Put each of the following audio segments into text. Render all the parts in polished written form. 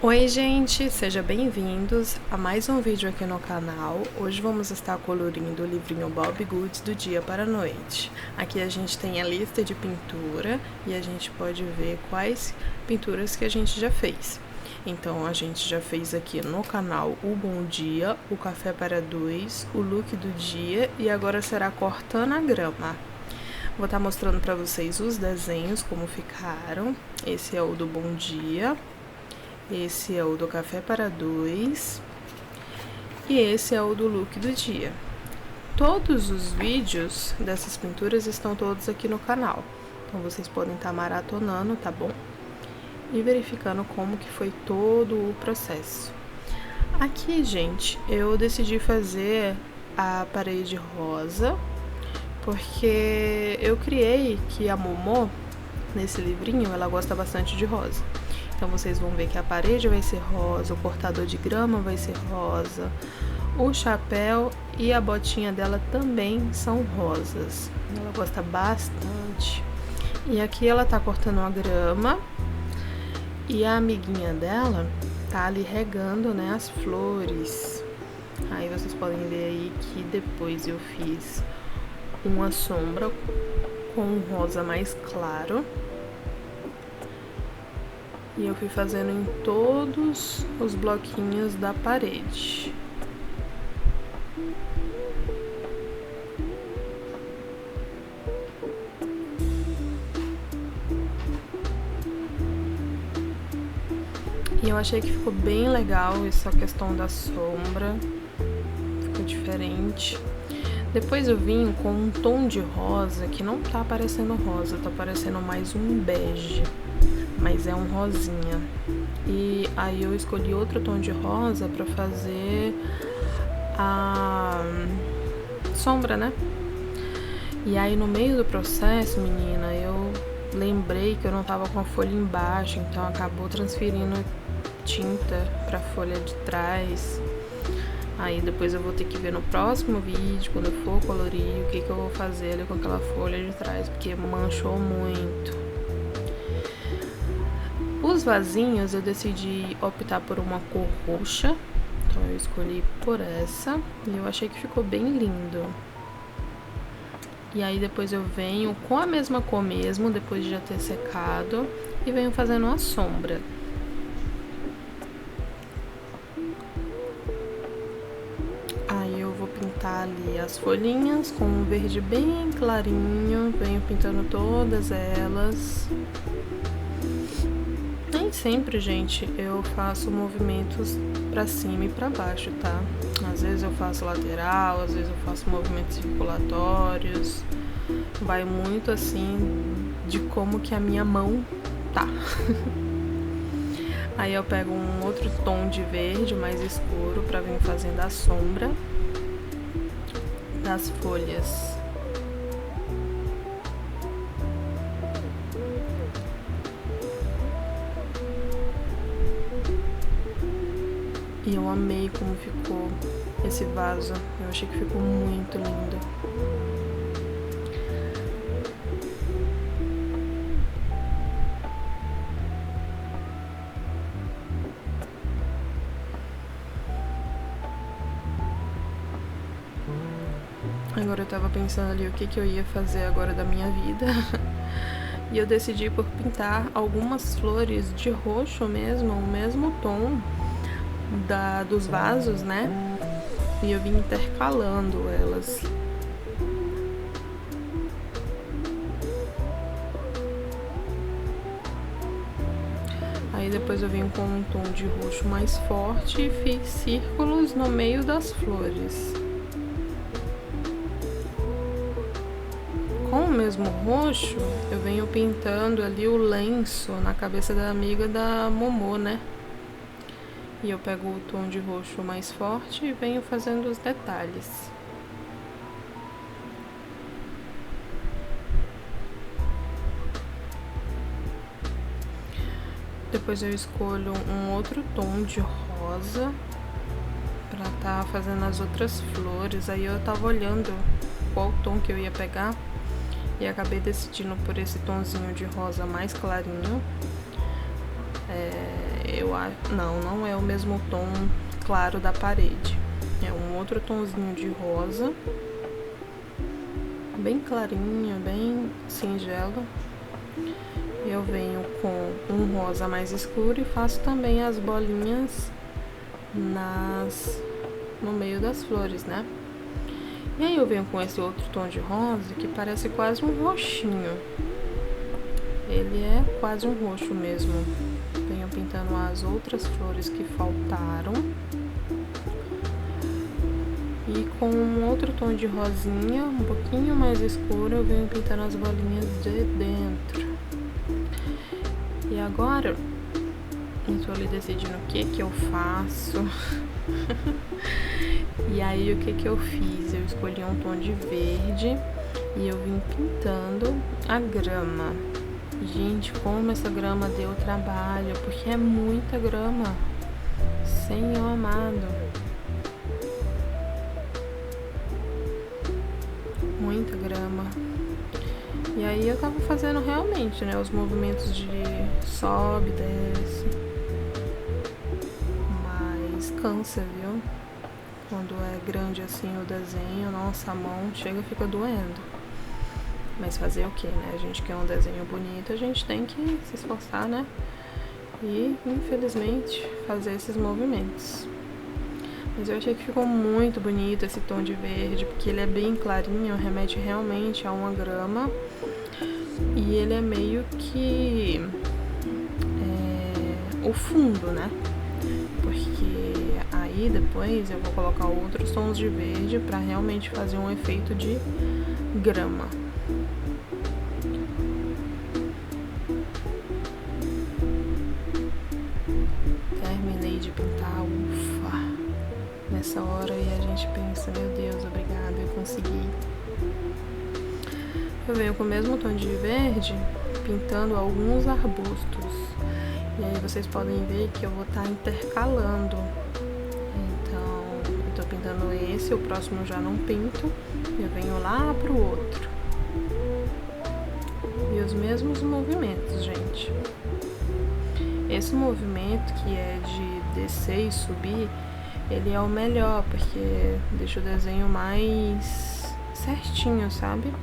Oi gente, sejam bem-vindos a mais um vídeo aqui no canal. Hoje vamos estar colorindo o livrinho Bobbie Goods do dia para a noite. Aqui a gente tem a lista de pintura e a gente pode ver quais pinturas que a gente já fez. Então a gente já fez aqui no canal o Bom Dia, o Café para Dois, o Look do Dia e agora será cortando a grama. Vou estar mostrando para vocês os desenhos, como ficaram. Esse é o do Bom Dia. Esse é o do Café para Dois e esse é o do Look do Dia. Todos os vídeos dessas pinturas estão todos aqui no canal, então vocês podem estar maratonando, tá bom? E verificando como que foi todo o processo. Aqui, gente, eu decidi fazer a parede rosa, porque eu criei que a Momô, nesse livrinho, ela gosta bastante de rosa. Então vocês vão ver que a parede vai ser rosa, o cortador de grama vai ser rosa, o chapéu e a botinha dela também são rosas. Ela gosta bastante. E aqui ela tá cortando a grama e a amiguinha dela tá ali regando, né, as flores. Aí vocês podem ver aí que depois eu fiz uma sombra com um rosa mais claro. E eu fui fazendo em todos os bloquinhos da parede. E eu achei que ficou bem legal essa questão da sombra. Ficou diferente. Depois eu vim com um tom de rosa que não tá parecendo rosa, tá parecendo mais um bege. Mas é um rosinha. E aí eu escolhi outro tom de rosa pra fazer a sombra, né? E aí no meio do processo, menina, eu lembrei que eu não tava com a folha embaixo, então acabou transferindo tinta pra folha de trás. Aí depois eu vou ter que ver no próximo vídeo, quando eu for colorir, o que eu vou fazer ali com aquela folha de trás, porque manchou muito. Os vasinhos eu decidi optar por uma cor roxa, então eu escolhi por essa e eu achei que ficou bem lindo. E aí depois eu venho com a mesma cor mesmo, depois de já ter secado, e venho fazendo uma sombra. Aí eu vou pintar ali as folhinhas com um verde bem clarinho, venho pintando todas elas. Nem sempre, gente, eu faço movimentos pra cima e pra baixo, tá? Às vezes eu faço lateral, às vezes eu faço movimentos circulatórios. Vai muito assim de como que a minha mão tá. Aí eu pego um outro tom de verde mais escuro pra vir fazendo a sombra das folhas. E eu amei como ficou esse vaso. Eu achei que ficou muito lindo. Agora eu tava pensando ali o que eu ia fazer agora da minha vida. E eu decidi por pintar algumas flores de roxo mesmo, o mesmo tom dos vasos, né? E eu vim intercalando elas. Aí depois eu vim com um tom de roxo mais forte e fiz círculos no meio das flores. Com o mesmo roxo, eu venho pintando ali o lenço na cabeça da amiga da Momô, né? E eu pego o tom de roxo mais forte e venho fazendo os detalhes. Depois eu escolho um outro tom de rosa pra tá fazendo as outras flores. Aí eu tava olhando qual tom que eu ia pegar e acabei decidindo por esse tomzinho de rosa mais clarinho. não é o mesmo tom claro da parede. É um outro tomzinho de rosa, bem clarinho, bem singelo. Eu venho com um rosa mais escuro e faço também as bolinhas no meio das flores, né? E aí eu venho com esse outro tom de rosa que parece quase um roxinho. Ele é quase um roxo mesmo. Venho pintando as outras flores que faltaram. E com um outro tom de rosinha, um pouquinho mais escuro, eu venho pintando as bolinhas de dentro. E agora, eu tô ali decidindo o que eu faço. E aí, o que eu fiz? Eu escolhi um tom de verde e eu vim pintando a grama. Gente, como essa grama deu trabalho, porque é muita grama. Senhor amado. Muita grama. E aí eu tava fazendo realmente, né, os movimentos de sobe, desce. Mas cansa, viu? Quando é grande assim o desenho, nossa, a mão chega e fica doendo. Mas fazer o que, né? A gente quer um desenho bonito, a gente tem que se esforçar, né? E, infelizmente, fazer esses movimentos. Mas eu achei que ficou muito bonito esse tom de verde, porque ele é bem clarinho, remete realmente a uma grama. E ele é meio que o fundo, né? Porque aí depois eu vou colocar outros tons de verde para realmente fazer um efeito de grama. Terminei de pintar, ufa! Nessa hora aí a gente pensa, meu Deus, obrigada, eu consegui. Eu venho com o mesmo tom de verde, pintando alguns arbustos. E aí vocês podem ver que eu vou estar intercalando. Então, eu tô pintando esse, o próximo eu já não pinto. Eu venho lá pro outro. E os mesmos movimentos, gente. Esse movimento que é de descer e subir, ele é o melhor, porque deixa o desenho mais certinho, sabe?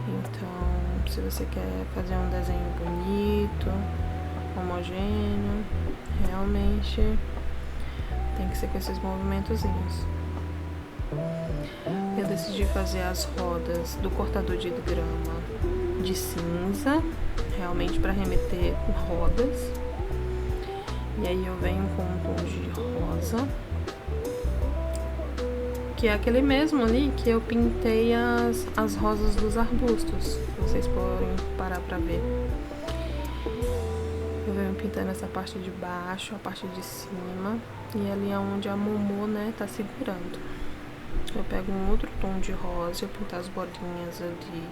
Então, se você quer fazer um desenho bonito, homogêneo, realmente tem que ser com esses movimentozinhos. Eu decidi fazer as rodas do cortador de grama de cinza, realmente para remeter rodas. E aí eu venho com um tom de rosa, que é aquele mesmo ali que eu pintei as rosas dos arbustos. Vocês podem parar pra ver. Eu venho pintando essa parte de baixo, a parte de cima, e ali é onde a Momô, né, tá segurando. Eu pego um outro tom de rosa, eu pinto as bolinhas ali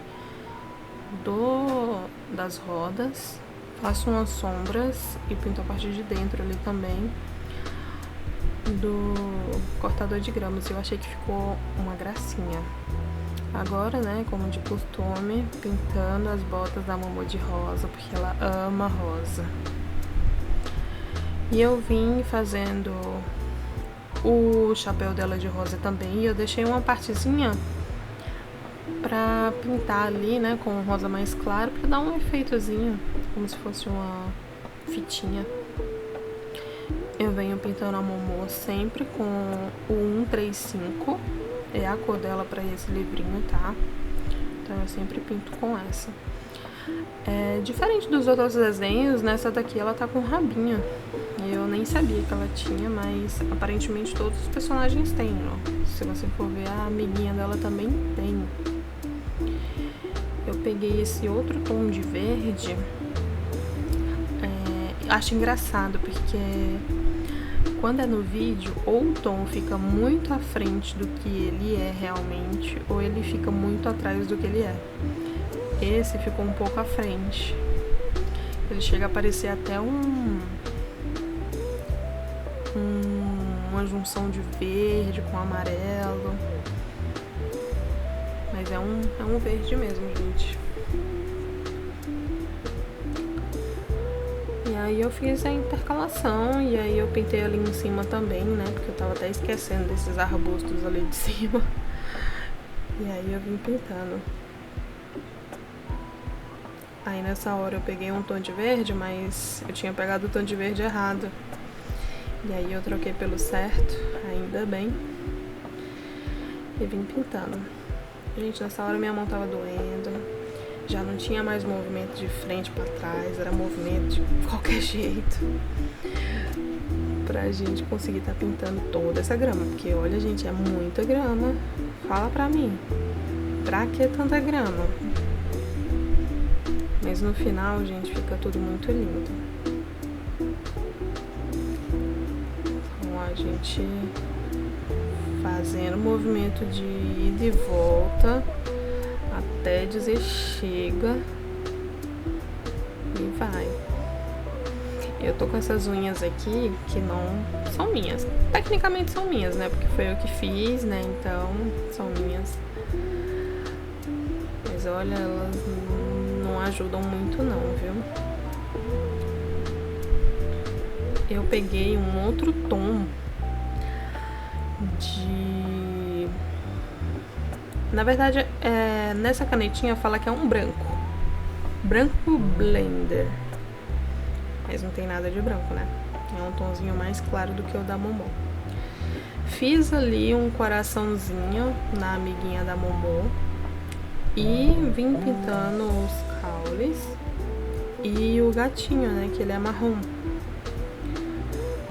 das rodas, faço umas sombras e pinto a parte de dentro ali também do cortador de gramas. Eu achei que ficou uma gracinha. Agora, né, como de costume, pintando as botas da Momô de rosa, porque ela ama rosa. E eu vim fazendo o chapéu dela de rosa também, e eu deixei uma partezinha pra pintar ali, né, com rosa mais claro, pra dar um efeitozinho, como se fosse uma fitinha. Eu venho pintando a Momô sempre com o 135, é a cor dela pra esse livrinho, tá? Então eu sempre pinto com essa. Diferente dos outros desenhos, nessa daqui ela tá com rabinho. Eu nem sabia que ela tinha, mas aparentemente todos os personagens têm, ó. Se você for ver, a amiguinha dela também tem. Eu peguei esse outro tom de verde. Acho engraçado, porque quando é no vídeo, ou o tom fica muito à frente do que ele é realmente, ou ele fica muito atrás do que ele é. Esse ficou um pouco à frente. Ele chega a parecer até uma junção de verde com amarelo. Mas é um verde mesmo, gente. E aí eu fiz a intercalação e aí eu pintei ali em cima também, né? Porque eu tava até esquecendo desses arbustos ali de cima. E aí eu vim pintando. Aí nessa hora eu peguei um tom de verde, mas eu tinha pegado o tom de verde errado. E aí eu troquei pelo certo, ainda bem. E vim pintando. Gente, nessa hora minha mão tava doendo. Já não tinha mais movimento de frente pra trás, era movimento de qualquer jeito. Pra gente conseguir estar pintando toda essa grama. Porque olha, gente, é muita grama. Fala pra mim, pra que tanta grama? Mas no final, gente, fica tudo muito lindo. Então a gente fazendo movimento de ida e volta até dizer chega e vai. Eu tô com essas unhas aqui que não são minhas. Tecnicamente são minhas, né? Porque foi eu que fiz, né? Então são minhas. Mas olha, elas não ajudam muito não, viu? Eu peguei um outro tom de... Na verdade, nessa canetinha fala que é um branco. Branco Blender. Mas não tem nada de branco, né? É um tomzinho mais claro do que o da Momô. Fiz ali um coraçãozinho na amiguinha da Momô. E vim pintando os caules. E o gatinho, né? Que ele é marrom.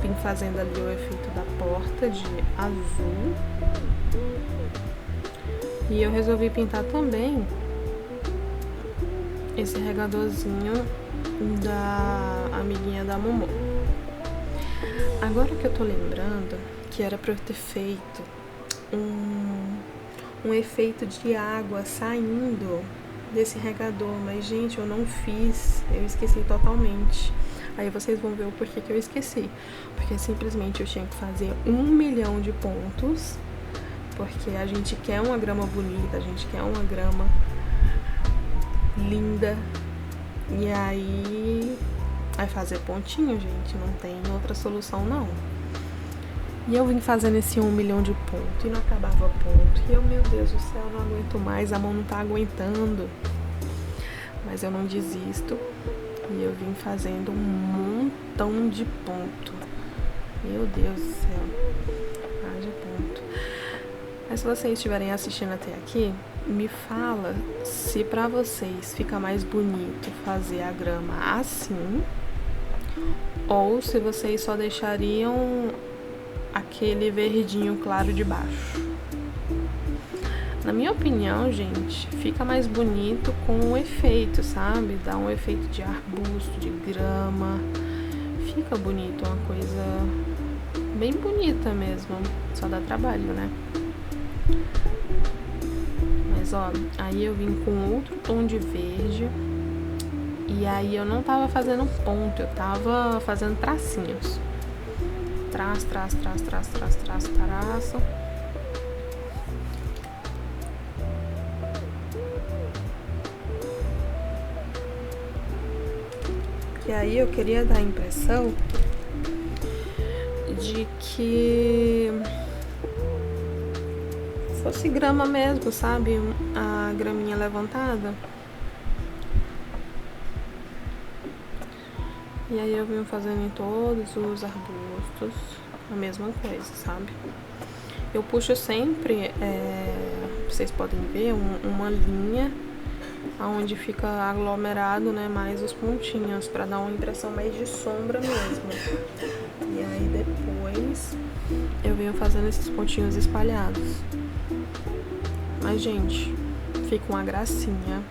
Vim fazendo ali o efeito da porta de azul. E eu resolvi pintar também esse regadorzinho da amiguinha da Momô. Agora que eu tô lembrando que era pra eu ter feito um efeito de água saindo desse regador, mas gente, eu não fiz, eu esqueci totalmente. Aí vocês vão ver o porquê que eu esqueci. Porque simplesmente eu tinha que fazer 1 milhão de pontos, porque a gente quer uma grama bonita, a gente quer uma grama linda. E aí vai fazer pontinho, gente, não tem outra solução não. E eu vim fazendo esse 1 milhão de pontos e não acabava ponto. E eu, meu Deus do céu, não aguento mais, a mão não tá aguentando. Mas eu não desisto. E eu vim fazendo um montão de ponto. Meu Deus do céu. Haja ponto. Mas se vocês estiverem assistindo até aqui, me fala se pra vocês fica mais bonito fazer a grama assim, ou se vocês só deixariam aquele verdinho claro de baixo. Na minha opinião, gente, fica mais bonito com o efeito, sabe? Dá um efeito de arbusto, de grama. Fica bonito, uma coisa bem bonita mesmo. Só dá trabalho, né? Mas ó, aí eu vim com outro tom de verde. E aí eu não tava fazendo ponto, eu tava fazendo tracinhos. Traço. E aí eu queria dar a impressão de que fosse grama mesmo, sabe? A graminha levantada. E aí eu vim fazendo em todos os arbustos a mesma coisa, sabe? Eu puxo sempre, vocês podem ver, uma linha onde fica aglomerado, né, mais os pontinhos, pra dar uma impressão mais de sombra mesmo. E aí depois eu venho fazendo esses pontinhos espalhados. Mas, gente, fica uma gracinha.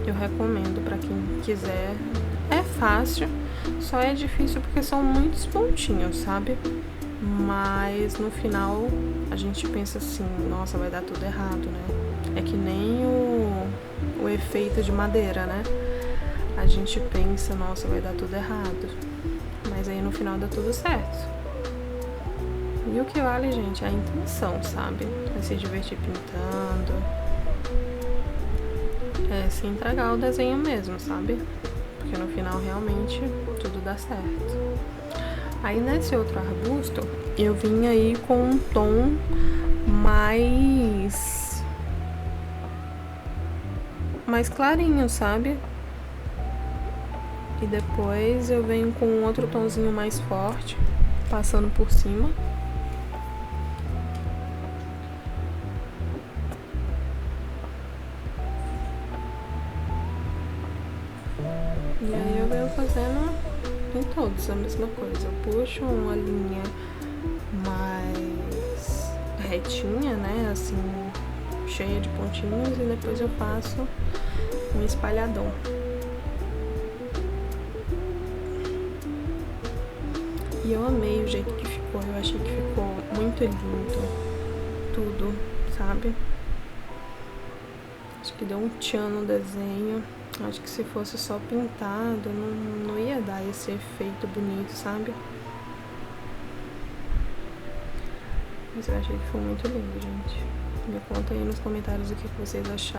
Eu recomendo pra quem quiser. É fácil, só é difícil porque são muitos pontinhos, sabe? Mas no final a gente pensa assim, nossa, vai dar tudo errado, né? É que nem o efeito de madeira, né? A gente pensa, nossa, vai dar tudo errado. Mas aí no final dá tudo certo. E o que vale, gente, é a intenção, sabe? É se divertir pintando. É se entregar o desenho mesmo, sabe? Porque no final realmente tudo dá certo. Aí nesse outro arbusto, eu vim aí com um tom mais clarinho, sabe? E depois eu venho com outro tomzinho mais forte, passando por cima. E aí eu venho fazendo em todos a mesma coisa. Eu puxo uma linha mais retinha, né, assim, cheia de pontinhos, e depois eu faço um espalhadão. E eu amei o jeito que ficou, eu achei que ficou muito lindo, tudo, sabe? Acho que deu um tchan no desenho. Acho que se fosse só pintado, não ia dar esse efeito bonito, sabe? Mas eu achei que ficou muito lindo, gente. Me conta aí nos comentários o que vocês acharam.